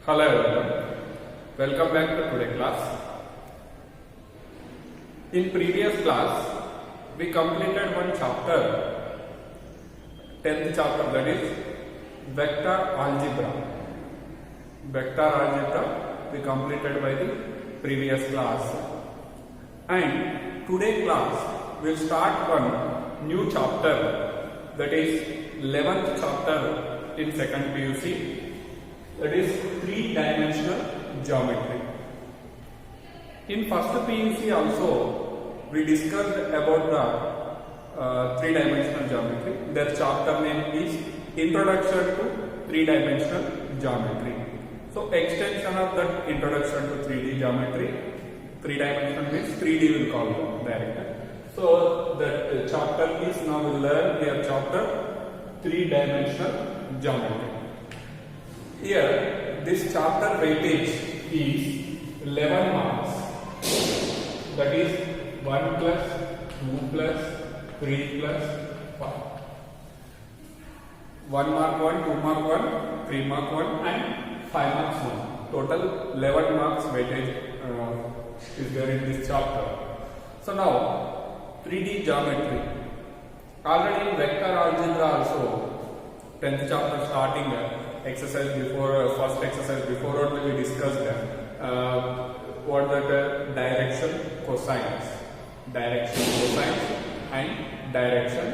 Hello everyone, welcome back to today class. In previous class, we completed one chapter, 10th chapter, that is vector algebra. Vector algebra we completed by the previous class. And today class will start one new chapter, that is 11th chapter in second PUC. That is three-dimensional geometry. In first PUC also we discussed about the three-dimensional geometry. Their chapter name is Introduction to Three-Dimensional Geometry. So extension of that introduction to 3D geometry. Three-dimensional means 3D will call it directly. So that chapter is now we learn their chapter three-dimensional geometry. Here, this chapter weightage is 11 marks. That is 1 plus, 2 plus, 3 plus, 5. 1 mark 1, 2 mark 1, 3 mark 1 and 5 marks 1. Total 11 marks weightage is there in this chapter. So now, 3D geometry. Already in vector algebra also, 10th chapter starting exercise before, first exercise before only we discussed what that direction cosines and direction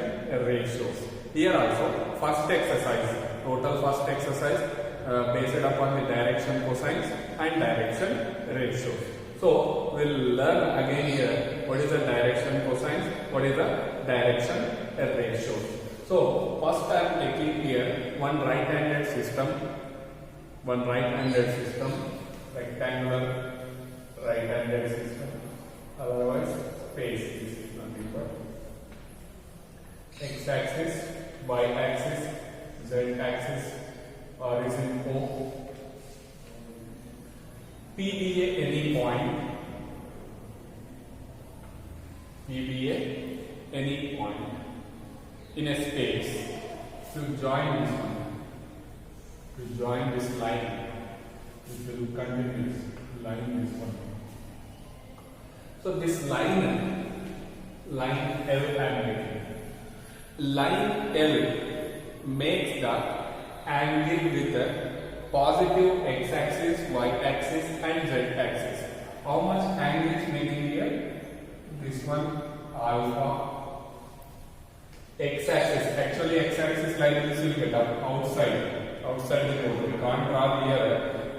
ratios. Here also first exercise, total first exercise based upon the direction cosines and direction ratios. So we will learn again here what is the direction cosines, what is the direction ratios. So first I am taking here one right-handed system, rectangular right-handed system, otherwise space. This is nothing but x-axis, y-axis, z-axis, origin O. P be a any point in a space to join this one, to join this line, which will continue line this one. So this line L I am making. Line L makes the angle with the positive x-axis, y-axis and z-axis. How much angle is making here? This one alpha. X-axis, actually x-axis line this will get up outside the code. We can't draw here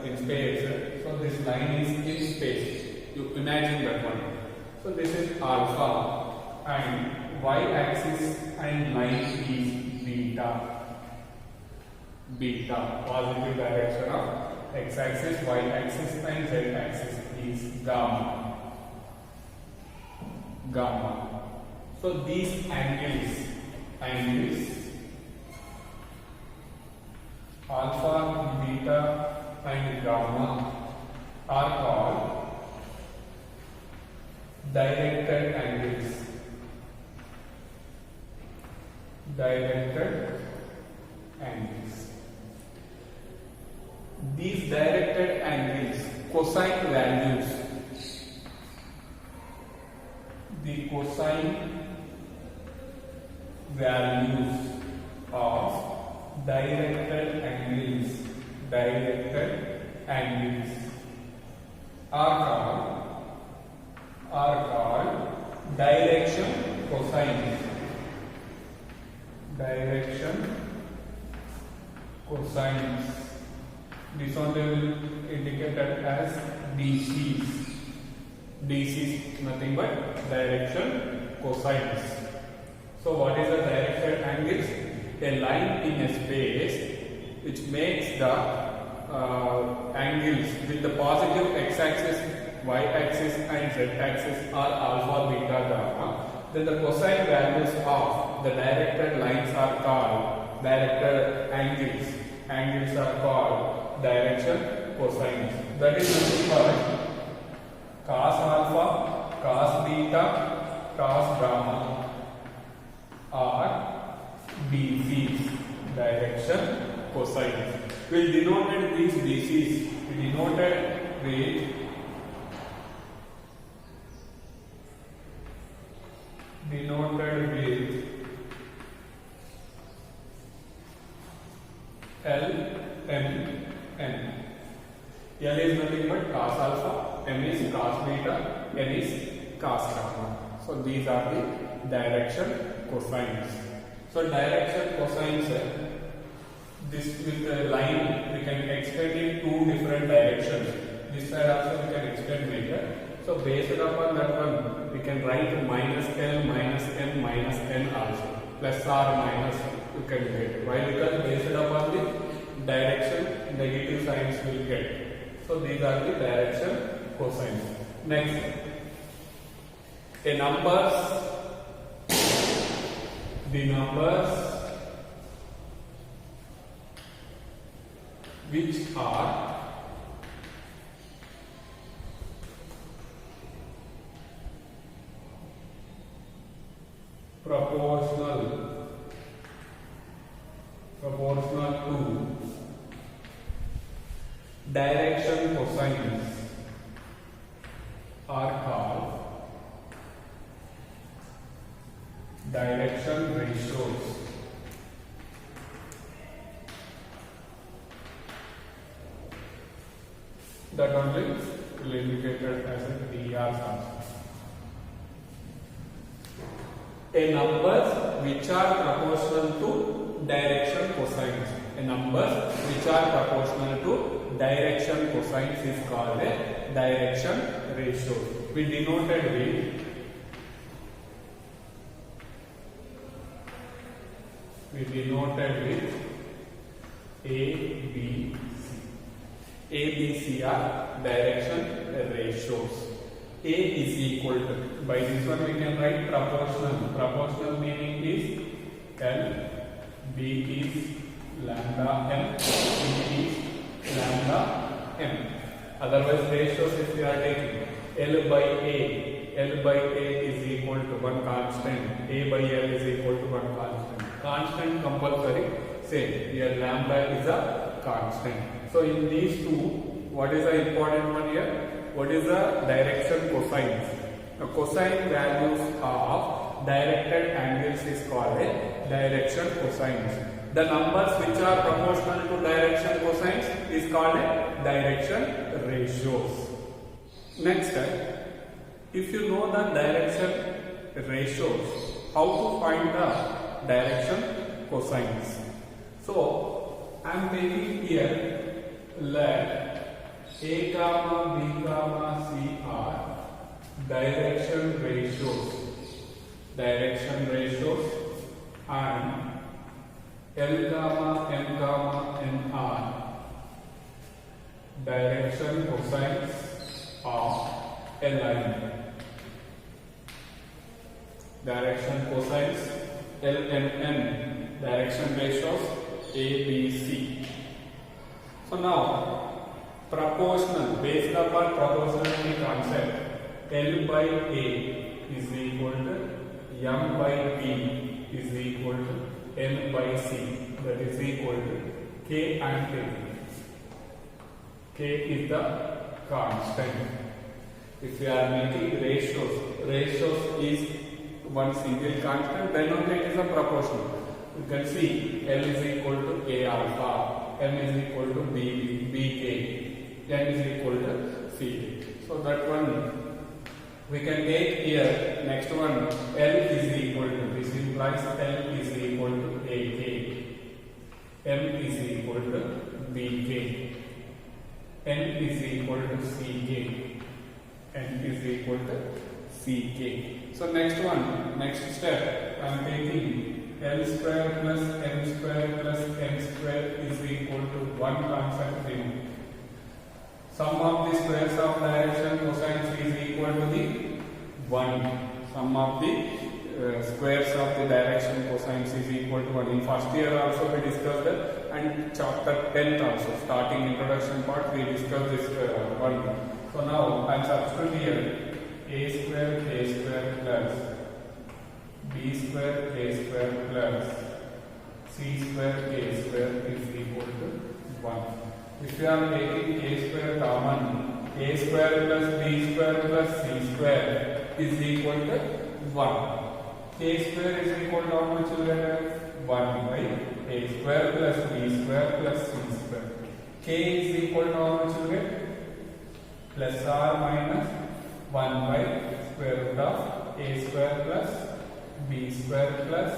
in space. So this line is in space. You imagine that one. So this is alpha and y-axis and line is beta. Positive direction of x-axis, y-axis and z-axis is gamma. So these angles alpha, beta and gamma are called directed angles. These directed angles, cosine values, the cosine values of directed angles are called direction cosines. This one they will indicate as DCs. DC is nothing but direction cosines. So what is the directed angles? A line in a space which makes the angles with the positive x-axis, y-axis and z-axis are alpha, beta, gamma. Then the cosine values of the directed lines are called directed angles. Angles are called direction cosines. That is nothing but cos alpha, cos beta, cos gamma are DCs, direction cosines. We denoted these BCs. We denoted with L, M, N. L is nothing but cos alpha, M is cos beta, N is cos gamma. So these are the direction cosines. So direction cosines, this with the line we can extend in two different directions. This side also we can extend later. So based upon that one, we can write minus L, minus M, minus N also. Plus or minus you can get. Why? Because based upon the direction, negative signs will get. So these are the direction cosines. Next, the numbers which are proportional to direction cosines are called direction ratios. That only will indicated as a DRs also. A numbers which are proportional to direction cosines. A numbers which are proportional to direction cosines is called a direction ratio. We denoted with A, B, C. A, B, C are direction ratios. A is equal to, by this one we can write proportional. Proportional meaning is L, B is lambda M, C is lambda M. Otherwise ratios if we are taking L by A is equal to one constant, A by L is equal to one constant. Constant compulsory, same, here lambda is a constant. So in these two, what is the important one here? What is the direction cosines? The cosine values of directed angles is called a direction cosines. The numbers which are proportional to direction cosines is called a direction ratios. Next, if you know the direction ratios, how to find the direction cosines? So I am taking here, let A comma B comma C are direction ratios, and L comma M comma N are direction cosines of a line. Direction cosines L M N, direction ratios A B C. So now proportional, based upon proportionality concept, L by A is equal to M by B is equal to N by C, that is equal to K and K. K is the constant. If we are making ratios is one single constant, then only it is a proportional. You can see L is equal to A alpha, M is equal to BK. N is equal to C. So that one we can take here. Next one, L is equal to, this implies L is equal to AK, M is equal to BK, N is equal to CK, N is equal to CK. So next step, I am taking L square plus M square plus M square is equal to one constant thing. Sum of the squares of direction cosines is equal to the 1. Sum of the squares of the direction cosines is equal to 1. In first year also we discussed that, and chapter 10th also, starting introduction part, we discussed this one. So now I am substituting here A square K square plus B square K square plus C square K square is equal if you are taking a square common, a square plus b square plus c square is equal to 1. A square is equal to how much you get? 1 by a square plus b square plus c square. K is equal to how much you get? Plus or minus 1 by square root of a square plus b square plus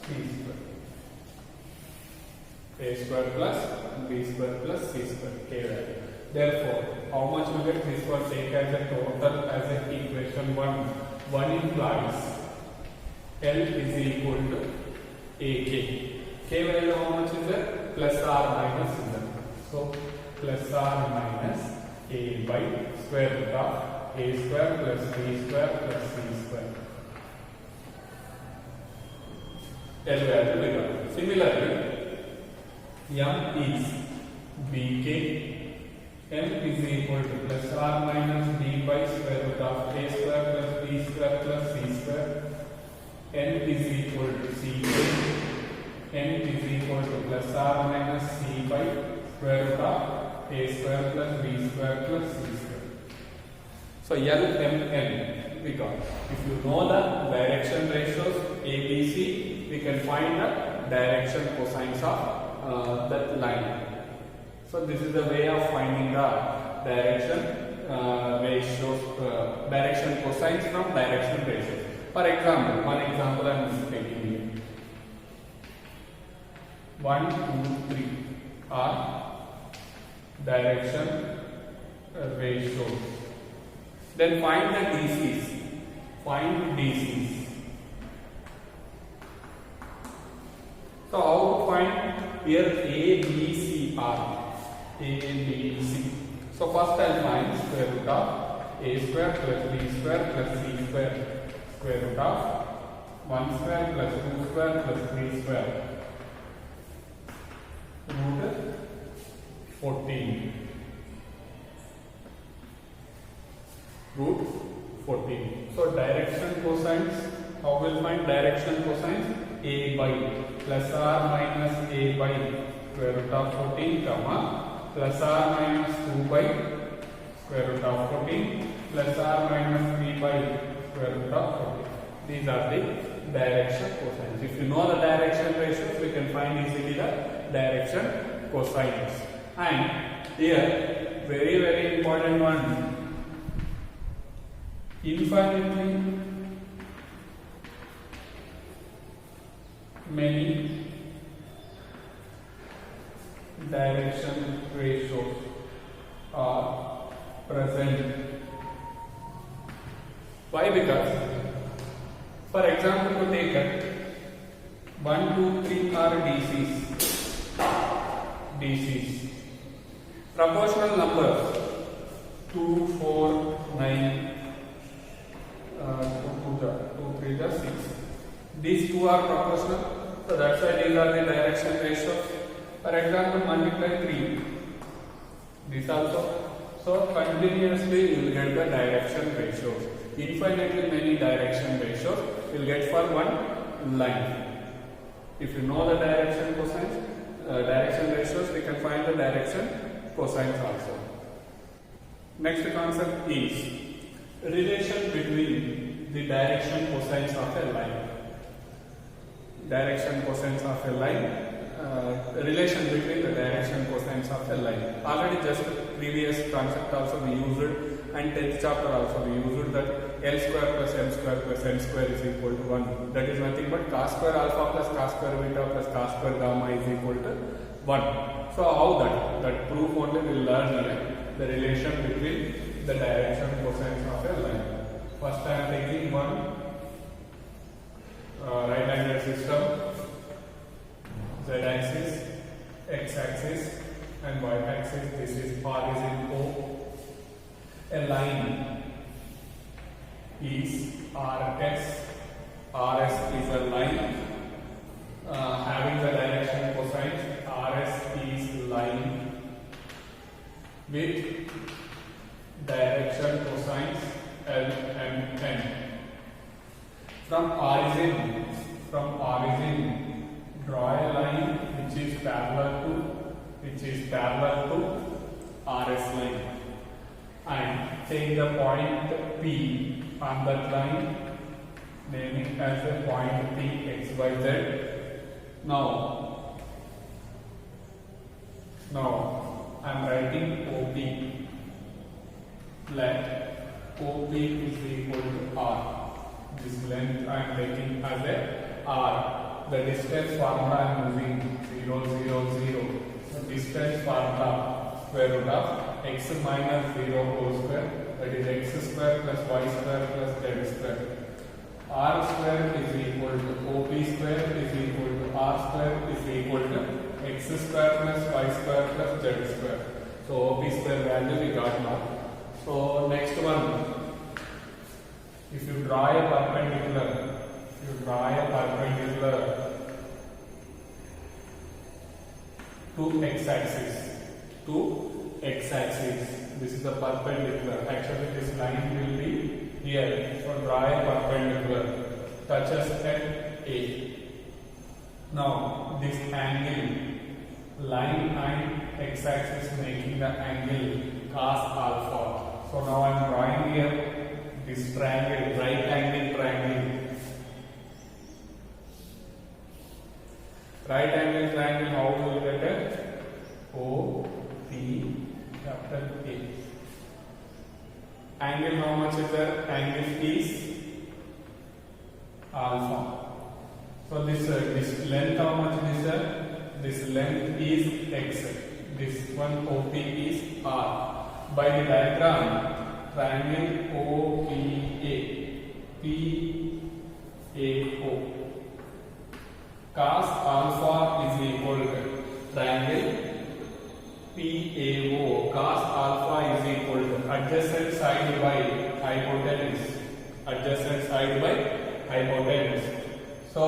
c square. A square plus b square plus c square. K value. Therefore, how much you get? This was taken as a total as an equation 1. 1 implies L is equal to AK. K value how much is it? Plus or minus is it? So, plus or minus a by square root of a square plus b square plus c square. L value we got. Similarly, M is bk. M is equal to plus or minus b by square root of a square plus b square plus c square. N is equal to ck. N is equal to plus or minus c by square root of a square plus b square plus c square. So L, M, N we got. If you know the direction ratios A, B, C, we can find the direction cosines of that line. So this is the way of finding the direction ratios, direction cosines from direction ratios. For example, one example I am taking here. 1, 2, 3 are direction ratios. Then find the DCs. Find DCs. So how to find here? A, B, C are. A, B, C. So first I will find square root of a square plus b square plus c square. Square root of 1 square plus 2 square plus 3 square. Root 14. Root 14. So direction cosines, how will find direction cosines? A by plus or minus a by square root of 14 comma plus or minus 2 by square root of 14 plus or minus 3 by square root of 14. These are the direction cosines. If you know the direction ratios, we can find easily the direction cosines. And here, very very important one, infinitely many direction ratios are present. Why? Because, for example, to take it, 1, 2, 3 are DCs. DCs. Proportional numbers 2, 4, 9. 2, 3, 6. These two are proportional, so that's why these are the direction ratios. For example, multiply 3. This also. So continuously you will get the direction ratios. Infinitely many direction ratios you will get for one line. If you know the direction cosines, direction ratios, we can find the direction cosines also. Next concept is relation between the direction cosines of a line. Direction cosines of a line, relation between the direction cosines of a line. Already just previous concept also we used it, and 10th chapter also we used that L square plus M square plus N square is equal to 1. That is nothing but cos square alpha plus cos square beta plus cos square gamma is equal to 1. So how that proof only we will learn here, the relation between the direction cosines of a line. First I am taking one right angle system, z axis, x axis and y axis. This is origin O. A line is RS. RS is a line having the direction cosines. RS is line with direction cosines L and N. From origin, draw a line which is parallel to which is parallel to RS line, and take the point P on that line, name it as a point P XYZ. Now I am writing OP. Let OP is equal to R. This length I am taking as a R. The distance formula I am using 0, 0, 0. So distance formula square root of x minus 0 whole square, that is x square plus y square plus z square. R square is equal to OP square is equal to R square is equal to x square plus y square plus z square. So OP square value we got now. So next one, if you draw a perpendicular to x-axis, this is the perpendicular. Actually this line will be here. So draw a perpendicular, touches at A. Now this angle, line and x-axis making the angle cos alpha. So now I am drawing here this triangle, right angle triangle. Right angle triangle, how we will get it? O, P, capital A. Angle, how much is there? Angle is alpha. So this length, how much is there? This length is x. This one OP is R. By the diagram, triangle PAO. Cos alpha is equal to triangle PAO. Cos alpha is equal to adjacent side by hypotenuse. Adjacent side by hypotenuse. So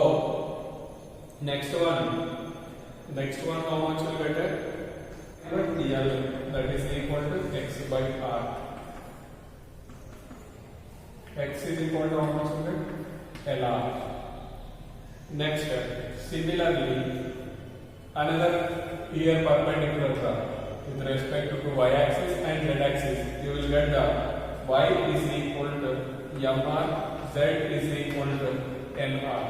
next one how much will get it? L, that is equal to x by R. X is equal to how much will get? LR. Next, similarly, another here perpendicular curve with respect to y-axis and z-axis. You will get the y is equal to mr, z is equal to nr.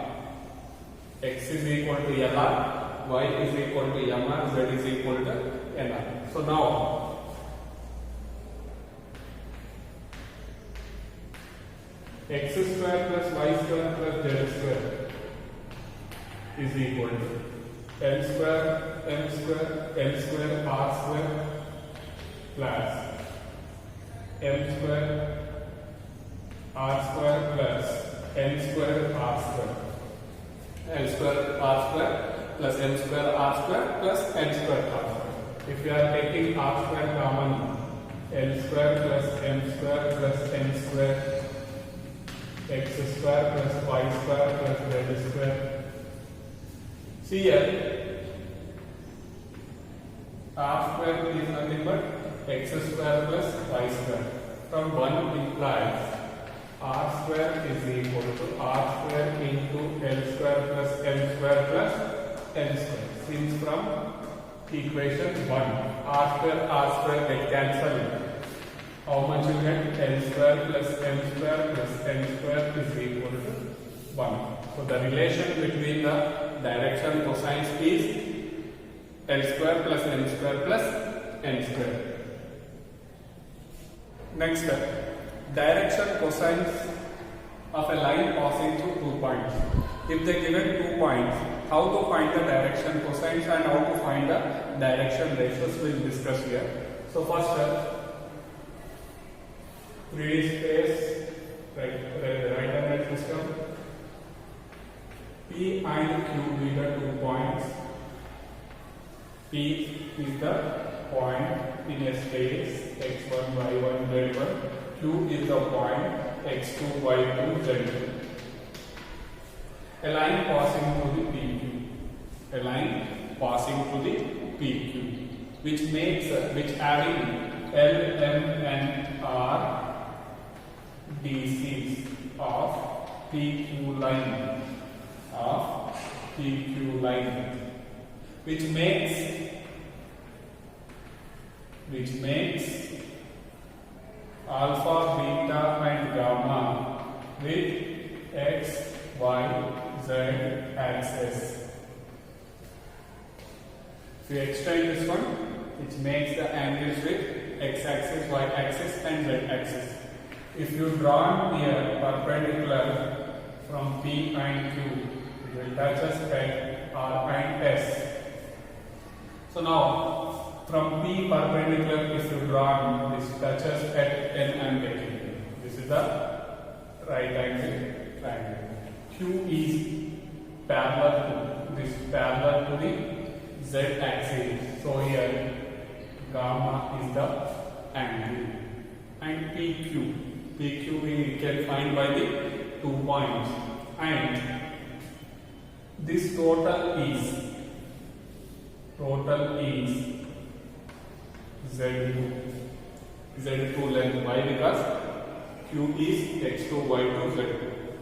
X is equal to LR, y is equal to mr, z is equal to nr. So now, x square plus y square plus z square is equal to L square, M square, L square, R square plus M square, R square plus N square, R square. L square, R square plus M square, R square plus N square, R square. If you are taking R square common, L square plus M square plus N square, X square plus Y square plus Z square. See here, R square is nothing but x square plus y square. From 1 implies R square is equal to R square into L square plus M square plus N square. Since from equation 1, R square get cancelled. How much you get? L square plus M square plus N square is equal to 1. So the relation between the direction cosines is L square plus M square plus N square. Next step, direction cosines of a line passing through 2 points. If they given 2 points, how to find the direction cosines and how to find the direction ratios we will discuss here. So first step, 3D space, right angle system. P and Q be the 2 points. P is the point in a space x1, y1, z1. Q is the point x2, y2, z2. A line passing through the PQ. A line passing through the PQ, which having L, M, and R DCs of PQ line. Of PQ line, which makes which makes alpha, beta and gamma with x, y, z axis. If you extend this one, which makes the angles with x axis, y axis and z axis. If you draw here perpendicular from P and Q, it will touch us at R and S. So now from P perpendicular, if you draw this touches at N and K. This is the right angle triangle. Q is parallel to the Z axis. So here gamma is the angle. And PQ we can find by the 2 points. And this total is Z2 length. Why? Because Q is X2, Y2, Z2.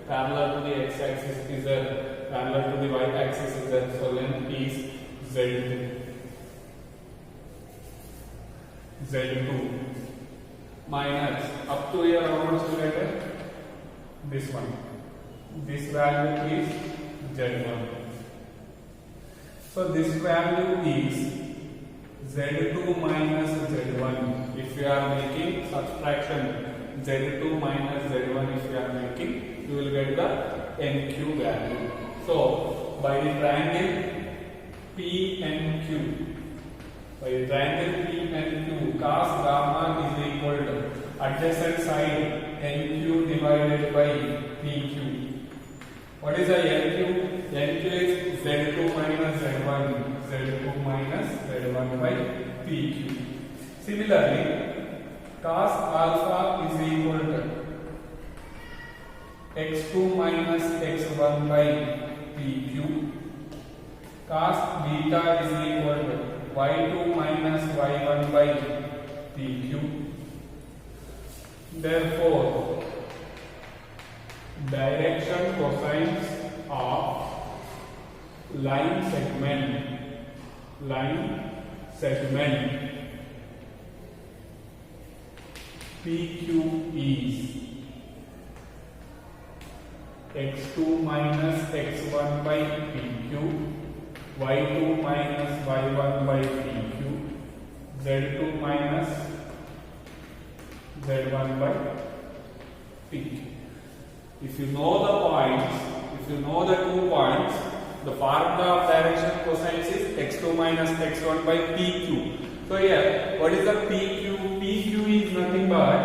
Parallel to the X axis is there, parallel to the Y axis is there. So length is Z2 minus up to here how much you get? This one. This value is Z1. So this value is Z2 minus Z1. If you are making subtraction, Z2 minus Z1 if you are making, you will get the NQ value. So by the triangle PNQ, cos gamma is equal to adjacent side NQ divided by PQ. What is the NQ? NQ is Z2 minus Z1 by PQ. Similarly, cos alpha is equal to X2 minus X1 by PQ. Cos beta is equal to Y2 minus Y1 by PQ. Therefore, direction cosines of line segment PQ is X2 minus X1 by PQ, Y2 minus Y1 by PQ, Z2 minus Z1 by PQ. If you know the points, if you know the 2 points, the formula of direction cosines is X2 minus X1 by PQ. So here, what is the PQ? PQ is nothing but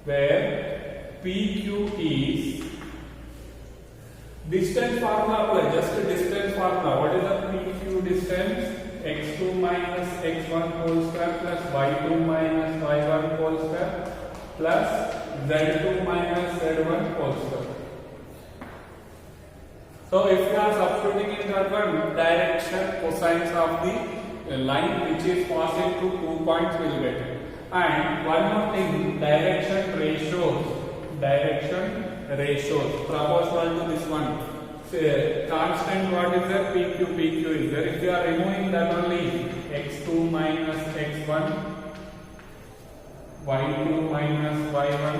where PQ is distance formula apply, just a distance formula. What is the PQ distance? X2 minus X1 whole square plus Y2 minus Y1 whole square plus Z2 minus Z1 whole square. So if you are substituting in that one, direction cosines of the line which is passing through 2 points will get it. And one more thing, direction ratios proportional to this one. Say, constant what is there? PQ is there. If you are removing that only, X2 minus X1, Y2 minus Y1,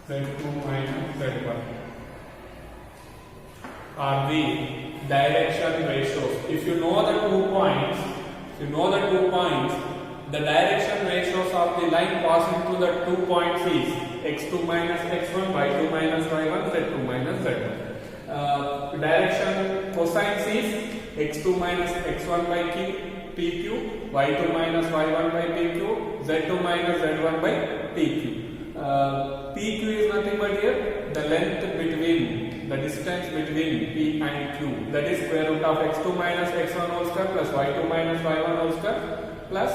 Z2 minus Z1 are the direction ratios. If you know the 2 points, the direction ratios of the line passing through the 2 points is X2 minus X1, Y2 minus Y1, Z2 minus Z1. Direction cosines is X2 minus X1 by PQ, Y2 minus Y1 by PQ, Z2 minus Z1 by PQ. PQ is nothing but here the length between, the distance between P and Q, that is square root of X2 minus X1 whole square plus Y2 minus Y1 whole square plus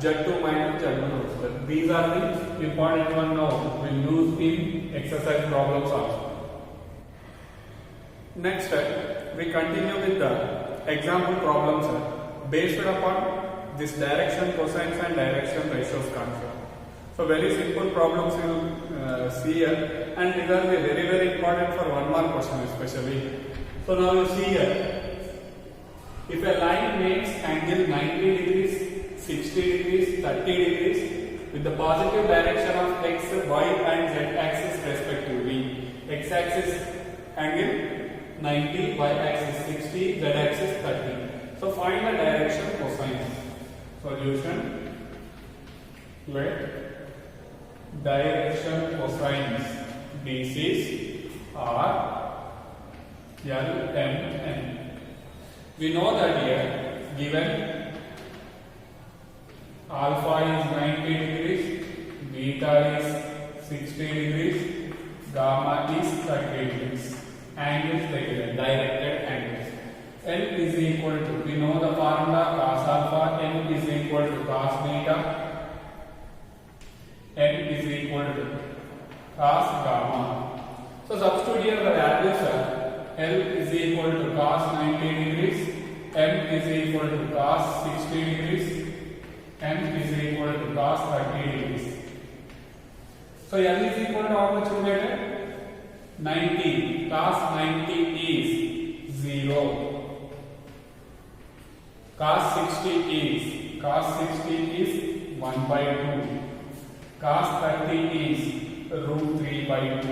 Z2 minus Z1 whole square. These are the important ones now we will use in exercise problems also. Next step, we continue with the example problems based upon this direction cosines and direction ratios concept. So very simple problems you will see here, and these are very important for 1 mark question especially. So now you see here, If a line makes angle 90 degrees, 60 degrees, 30 degrees with the positive direction of x, y and z axis respectively. X axis angle 90, y axis 60, z axis 30. So find the direction cosine. Solution. Let direction cosines DCs are L, M, N. We know that here given alpha is 90 degrees, beta is 60 degrees, gamma is 30 degrees. Angles taken, directed angles. N is equal to, we know the formula cos alpha, N is equal to cos beta, N is equal to cos gamma. So substitute here the values are L is equal to cos 90 degrees, M is equal to cos 60 degrees, M is equal to cos 30 degrees. So L is equal to how much we get? 90. Cos 90 is 0. Cos 60 is 1 by 2. Cos 30 is root 3 by 2.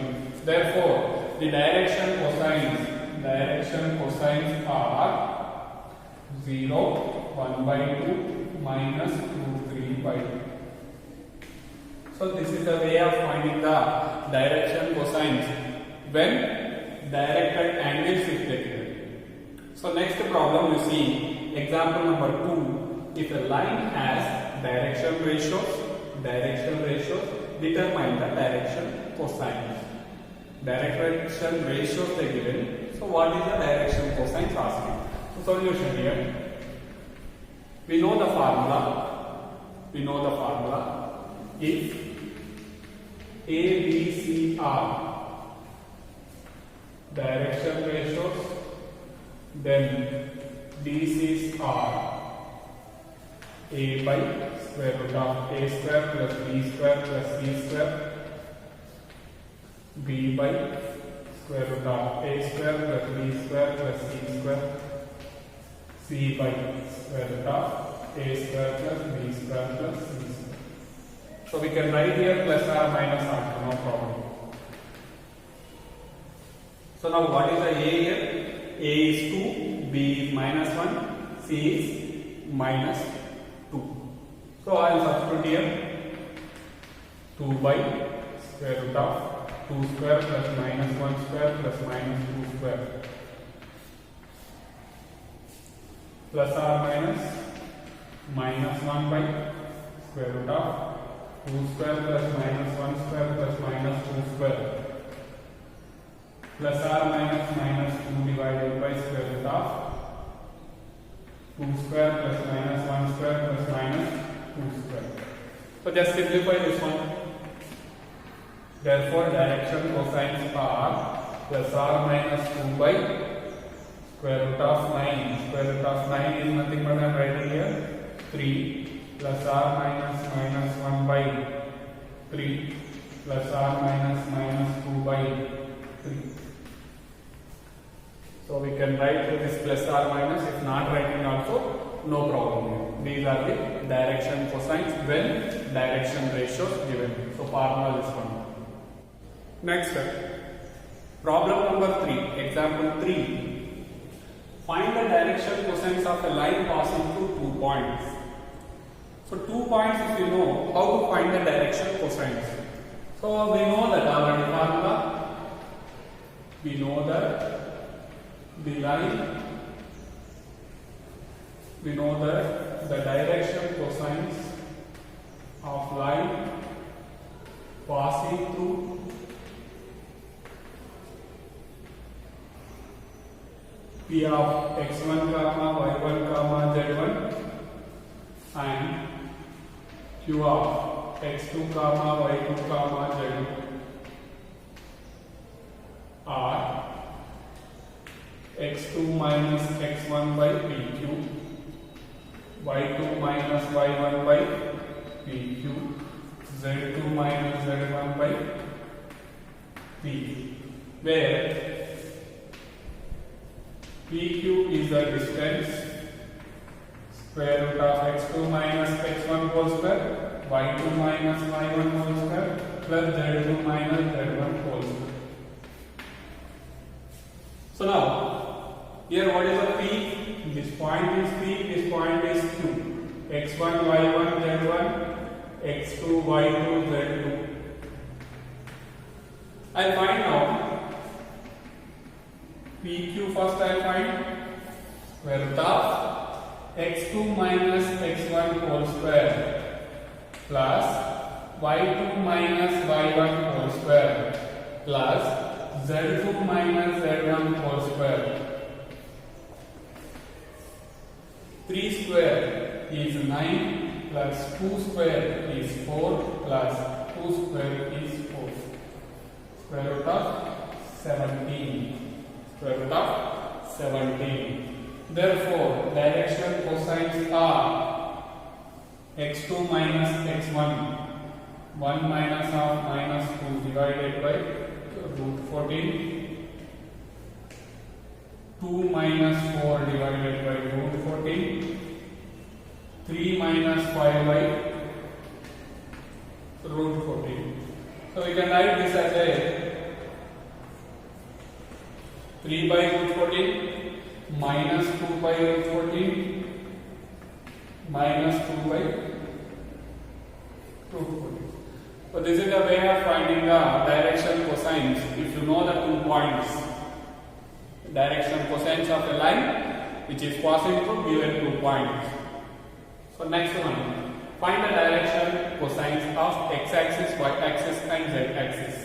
Therefore, the direction cosines are 0, 1 by 2 minus root 3 by 2. So this is the way of finding the direction cosines when directed angles is taken. So next problem you see, example number 2. If a line has direction ratios, determine the direction cosines. Direction ratios they given. So what is the direction cosines asking? So solution here. We know the formula. If A, B, C are direction ratios, then DCs are A by square root of A square plus B square plus C square, B by square root of A square plus B square plus C square, C by square root of A square plus B square plus C square. So we can write here plus or minus after, no problem. So now what is the A here? A is 2, B is minus 1, C is minus 2. So I will substitute here 2 by square root of 2 square plus minus 1 square plus minus 2 square plus or minus minus 1 by square root of 2 square plus minus 1 square plus minus 2 square plus or minus minus 2 divided by square root of 2 square plus minus 1 square plus minus 2 square. So just simplify this one. Therefore direction cosines are plus or minus 2 by square root of 9. Square root of 9 is nothing but I am writing here 3 plus or minus minus 1 by 3 plus or minus minus 2 by 3. So we can write this plus or minus, if not writing also, no problem here. These are the direction cosines when direction ratios given. So formula is one. Next problem number 3, example 3. Find the direction cosines of a line passing through 2 points. So 2 points, if you know how to find the direction cosines. So we know that already formula. We know that the line, we know that the direction cosines of line passing through P of x1 comma y1 comma z1 and Q of x2 comma y2 comma z2 are x2 minus x1 by pq, y2 minus y1 by pq, z2 minus z1 by p, where pq is the distance square root of x2 minus x1 whole square, y2 minus y1 whole square, plus z2 minus z1 whole square. So now, here what is the peak? This point is peak, this point is Q. x1, y1, z1, x2, y2, z2. I'll find now PQ first. I'll find square root of x2 minus x1 whole square plus y2 minus y1 whole square plus z2 minus z1 whole square. 3 square is 9 plus 2 square is 4 plus 2 square is 4. Square root of 17. Square root of 17. Therefore, direction cosines are x2 minus x1, 1 minus of minus 2 divided by root 14, 2 minus 4 divided by root 14, 3 minus 5 by root 14. So we can write this as a 3 by root 14 minus 2 by root 14 minus 2 by root 14. So this is the way of finding the direction cosines if you know the 2 points. Direction cosines of a line which is passing through given 2 points. So next one. Find the direction cosines of x-axis, y-axis and z-axis.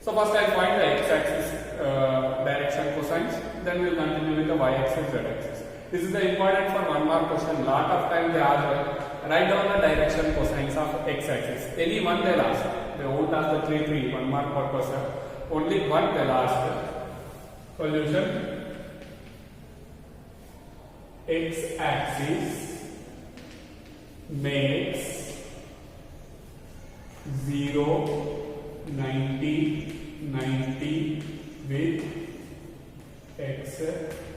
So first I'll find the x-axis direction cosines, then we'll continue with the y-axis, z-axis. This is the important for 1 mark question. Lot of time they ask, write down the direction cosines of x-axis. Any one they'll ask. They won't ask the 3, 1 mark per question. Only one they'll ask. Solution. X-axis makes 0, 90, 90 with x,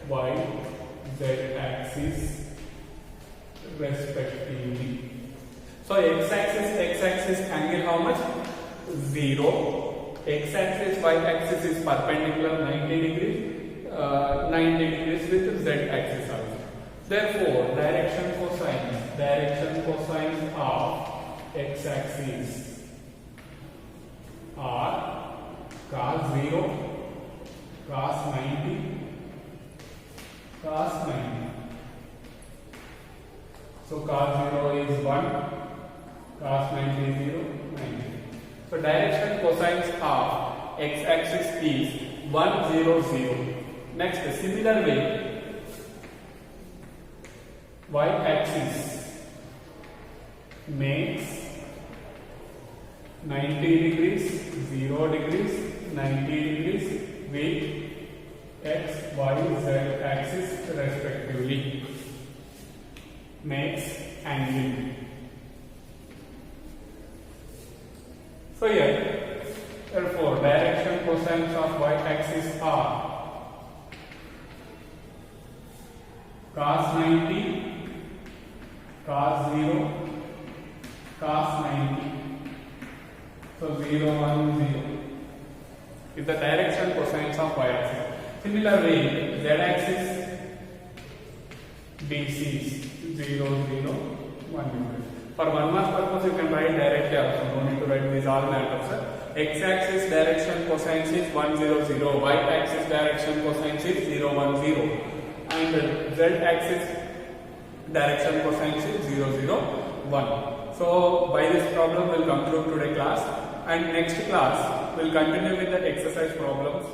y, z axis respectively. So x-axis angle how much? 0. X-axis, y-axis is perpendicular 90 degrees, 90 degrees with z-axis also. Therefore, direction cosines of x-axis are cos 0, cos 90, cos 90. So cos 0 is 1, cos 90 is 0, 90. So direction cosines of x-axis is 1, 0, 0. Next, similar way, y-axis makes 90 degrees, 0 degrees, 90 degrees with x, y, z axis respectively. Makes angle. So here, therefore, direction cosines of y-axis are cos 90, cos 0, cos 90. So 0, 1, 0 is the direction cosines of y-axis. Similar way, z-axis BCs 0, 0, 1. For 1 mark purpose, you can write directly also. No need to write these all matters. X-axis direction cosines is 1, 0, 0. Y-axis direction cosines is 0, 1, 0. And z-axis direction cosines is 0, 0, 1. So by this problem we'll conclude today class, and next class we'll continue with the exercise problems.